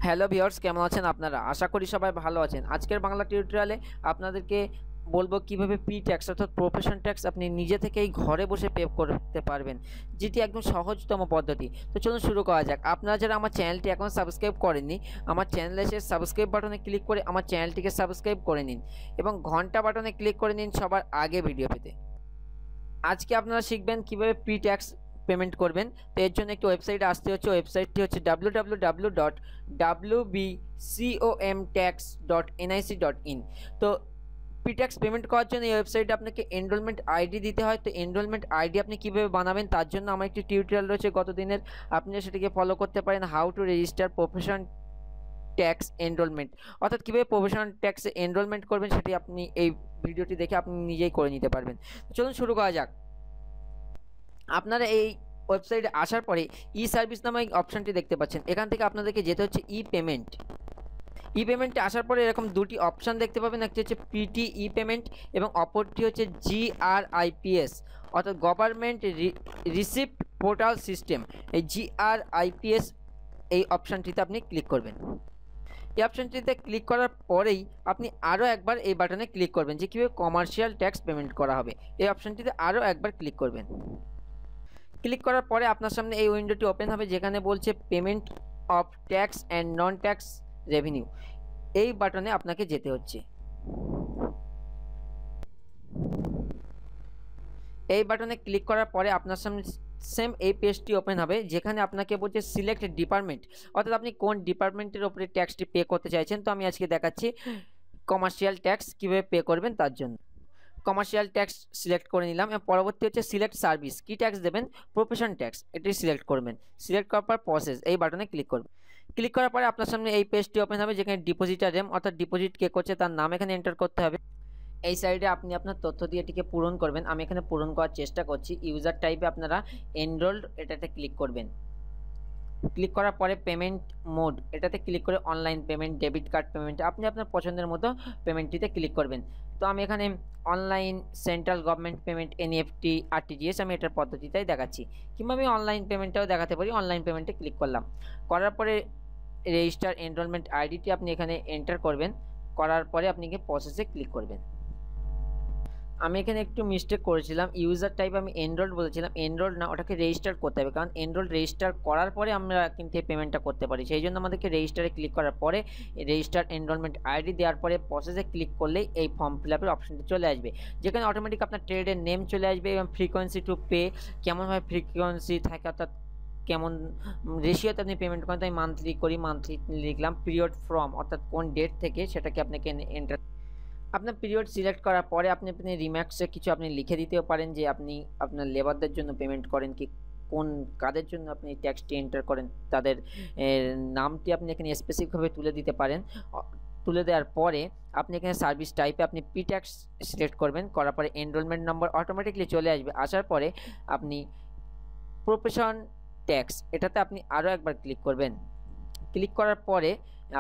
Hello viewers, কেমন আছেন আপনারা? আশা করি সবাই ভালো আছেন। আজকের বাংলা টিউটোরিয়ালে আপনাদেরকে বলবো কিভাবে পি ট্যাক্স অর্থাৎ প্রফেশন ট্যাক্স আপনি নিজে থেকেই ঘরে বসে পে করতে পারবেন, যেটি একদম সহজতম পদ্ধতি। তো চলুন শুরু করা যাক। আপনারা যারা আমার চ্যানেলটি এখন সাবস্ক্রাইব করেননি, আমার চ্যানেলে এসে সাবস্ক্রাইব বাটনে ক্লিক করে আমার চ্যানেলটিকে সাবস্ক্রাইব করে নিন এবং ঘন্টা বাটনে ক্লিক করে নিন সবার আগে ভিডিও পেতে। আজকে আপনারা শিখবেন কিভাবে পি ট্যাক্স পেমেন্ট করবেন। তো এর জন্য একটি ওয়েবসাইটে আসতে হচ্ছে। ওয়েবসাইটটি হচ্ছে www.wbcomtax.nic.in। তো পি ট্যাক্স পেমেন্ট করার জন্য এই ওয়েবসাইটে আপনাকে এনরোলমেন্ট আইডি দিতে হয়। তো এনরোলমেন্ট আইডি আপনি কীভাবে বানাবেন তার জন্য আমার একটি টিউটোরিয়াল রয়েছে গত দিনের, আপনি সেটিকে ফলো করতে পারেন। How to register profession tax enrolment, অর্থাৎ কীভাবে প্রফেশনাল ট্যাক্সে এনরোলমেন্ট করবেন সেটি আপনি এই ভিডিওটি দেখে আপনি নিজেই করে নিতে পারবেন। চলুন শুরু করা যাক। আপনারা এই ওয়েবসাইটে আসার পরে ই সার্ভিস নামে অপশানটি দেখতে পাচ্ছেন। এখান থেকে আপনাদেরকে যেতে হচ্ছে ই পেমেন্ট। ই পেমেন্টে আসার পরে এরকম দুটি অপশান দেখতে পাবেন, একটি হচ্ছে পিটি ই পেমেন্ট এবং অপরটি হচ্ছে জিআরআইপিএস অর্থাৎ গভর্নমেন্ট রিসিপ্ট পোর্টাল সিস্টেম। এই জিআরআইপিএস এই অপশানটিতে আপনি ক্লিক করবেন। এই অপশানটিতে ক্লিক করার পরেই আপনি আরও একবার এই বাটনে ক্লিক করবেন যে কীভাবে কমার্শিয়াল ট্যাক্স পেমেন্ট করা হবে। এই অপশানটিতে আরও একবার ক্লিক করবেন। ক্লিক করার পরে আপনার সামনে এই উইন্ডোটি ওপেন হবে যেখানে বলছে payment of tax and non tax revenue. এই বাটনে আপনাকে যেতে হচ্ছে। এই বাটনে ক্লিক করার পরে আপনার সামনে সেম এই পেজটি ওপেন হবে যেখানে আপনাকে বলছে সিলেক্ট ডিপার্টমেন্ট, অর্থাৎ আপনি কোন ডিপার্টমেন্টের ওপরে ট্যাক্সটি পে করতে চাইছেন। তো আমি আজকে দেখাচ্ছি কমার্শিয়াল ট্যাক্স কীভাবে পে করবেন তার জন্য। কমার্শিয়াল ট্যাক্স সিলেক্ট করে নিলাম এবং পরবর্তী হচ্ছে সিলেক্ট সার্ভিস, কী ট্যাক্স দেবেন, প্রফেশন ট্যাক্স, এটি সিলেক্ট করবেন। সিলেক্ট করার পর প্রসেস এই বাটনে ক্লিক করবেন। ক্লিক করার পরে আপনার সামনে এই পেজটি ওপেন হবে যেখানে ডিপোজিটার নেম অর্থাৎ ডিপোজিট কে করছে তার নাম এখানে এন্টার করতে হবে। এই সাইডে আপনি আপনার তথ্য দিয়ে এটিকে পূরণ করবেন। আমি এখানে পূরণ করার চেষ্টা করছি। ইউজার টাইপে আপনারা এনরোলড এটাতে ক্লিক করবেন। ক্লিক করার পরে পেমেন্ট মোড এটাতে ক্লিক করে online payment, debit card payment, আপনি আপনার পছন্দের মতো পেমেন্টটিতে ক্লিক করবেন। তো আমি এখানে online central government payment, NEFT, RTGS আমি এটার পদ্ধতিটাই দেখাচ্ছি, কিংবা আমি অনলাইন পেমেন্টটাও দেখাতে পারি। অনলাইন পেমেন্টে ক্লিক করলাম। করার পরে রেজিস্টার এনরোলমেন্ট আইডিটি আপনি এখানে এন্টার করবেন। করার পরে আপনি প্রসেসে ক্লিক করবেন। আমি এখানে একটু মিস্টেক করেছিলাম, ইউজার টাইপ আমি এনরোল্ড বলেছিলাম, এনরোল্ড না, ওটাকে রেজিস্টার করতে হবে, কারণ এনরোল্ড রেজিস্টার করার পরে আমরা কিন্তু এই পেমেন্টটা করতে পারি। সেই জন্য আমাদেরকে রেজিস্টারে ক্লিক করার পরে রেজিস্টার এনরোলমেন্ট আইডি দেওয়ার পরে প্রসেসে ক্লিক করলেই এই ফর্ম ফিল আপের অপশনটি চলে আসবে, যেখানে অটোমেটিক আপনার ট্রেডের নেম চলে আসবে এবং ফ্রিকোয়েন্সি টু পে কেমনভাবে ফ্রিকোয়েন্সি থাকে, অর্থাৎ কেমন রেশিওতে আপনি পেমেন্ট করেন। তো আমি মান্থলি করি, মান্থলি লিখলাম। পিরিয়ড ফ্রম অর্থাৎ কোন ডেট থেকে সেটাকে আপনাকে এন্টার। আপনার পিরিয়ড সিলেক্ট করার পরে আপনি রিম্যাক্সে কিছু আপনি লিখে দিতেও পারেন যে আপনি আপনার লেবারদের জন্য পেমেন্ট করেন কি কোন কাজের জন্য আপনি ট্যাক্সটি এন্টার করেন, তাদের নামটি আপনি এখানে স্পেসিফিকভাবে তুলে দিতে পারেন। তুলে দেওয়ার পরে আপনি এখানে সার্ভিস টাইপে আপনি পি ট্যাক্স সিলেক্ট করবেন। করার পরে এনরোলমেন্ট নম্বর অটোমেটিকলি চলে আসবে। আসার পরে আপনি প্রফেশন ট্যাক্স এটাতে আপনি আরও একবার ক্লিক করবেন। ক্লিক করার পরে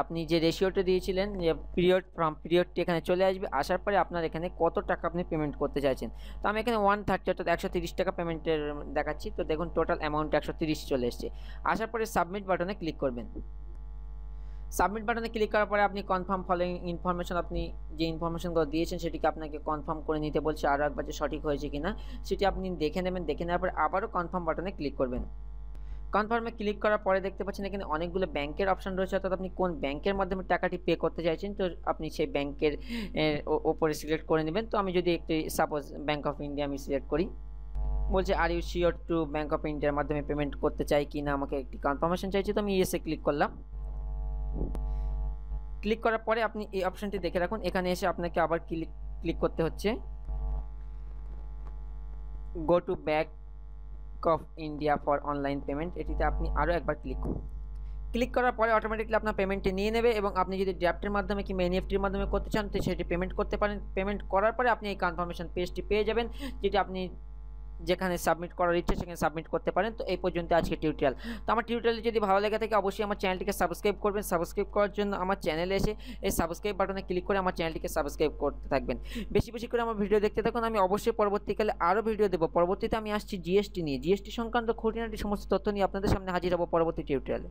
আপনি যে রেশিওটা দিয়েছিলেন যে পিরিয়ড ফ্রম পিরিয়ডটি এখানে চলে আসবে। আসার পরে আপনার এখানে কত টাকা আপনি পেমেন্ট করতে চাইছেন। তো আমি এখানে 130 অর্থাৎ 130 টাকা পেমেন্টের দেখাচ্ছি। তো দেখুন টোটাল অ্যামাউন্ট 130 চলে এসছে। আসার পরে সাবমিট বাটনে ক্লিক করবেন। সাবমিট বাটনে ক্লিক করার পরে আপনি কনফার্ম ফলোইং ইনফরমেশন, আপনি যে ইনফরমেশনগুলো দিয়েছেন সেটিকে আপনাকে কনফার্ম করে নিতে বলছে আরও একবার যে সঠিক হয়েছে কিনা সেটি আপনি দেখে নেবেন। দেখে নেওয়ার পরে আবারও কনফার্ম বাটনে ক্লিক করবেন। কনফার্মে ক্লিক করার পরে দেখতে পাচ্ছেন এখানে অনেকগুলো ব্যাংকের অপশন রয়েছে, অর্থাৎ আপনি কোন ব্যাংকের মাধ্যমে টাকাটি পে করতে চাইছেন। তো আপনি সেই ব্যাংকের ওপরে সিলেক্ট করে নেবেন। তো আমি যদি একটি সাপোজ ব্যাংক অফ ইন্ডিয়া আমি সিলেক্ট করি, বলছে আর you sure to bank of ইন্ডিয়ার মাধ্যমে পেমেন্ট করতে চাই কি না, আমাকে একটি কনফার্মেশন চাইছে। তো আমি ইয়েসে ক্লিক করলাম। ক্লিক করার পরে আপনি এই অপশনটি দেখে রাখুন। এখানে এসে আপনাকে আবার ক্লিক করতে হচ্ছে go to bank of India for online payment, এটিতে আপনি আরও একবার ক্লিক করুন। ক্লিক করার পরে অটোমেটিকলি আপনার পেমেন্টটি নিয়ে নেবে এবং আপনি যদি ড্রাফটের মাধ্যমে কিংবা এনইএফটির মাধ্যমে করতে চান তো সেটি পেমেন্ট করতে পারেন। পেমেন্ট করার পরে আপনি এই কনফার্মেশন পেজটি পেয়ে যাবেন, যেটি আপনি যেখানে সাবমিট করার ইচ্ছে সেখানে সাবমিট করতে পারেন। তো এই পর্যন্ত আজকে টিউটোরিয়াল। তো আমার টিউটোরিয়াল যদি ভালো লেগে থাকে অবশ্যই আমার চ্যানেলটিকে সাবস্ক্রাইব করবেন। সাবস্ক্রাইব করার জন্য আমার চ্যানেলে এসে এই সাবস্ক্রাইব বাটনে ক্লিক করে আমার চ্যানেলটিকে সাবস্ক্রাইব করতে থাকবেন। বেশি বেশি করে আমার ভিডিও দেখতে থাকুন। আমি অবশ্যই পরবর্তীকালে আরও ভিডিও দেবো। পরবর্তীতে আমি আসছি জিএসটি নিয়ে, জিএসটি সংক্রান্ত খুঁটিনাটি সমস্ত তথ্য নিয়ে আপনাদের সামনে হাজির হব পরবর্তী টিউটোরিয়ালে।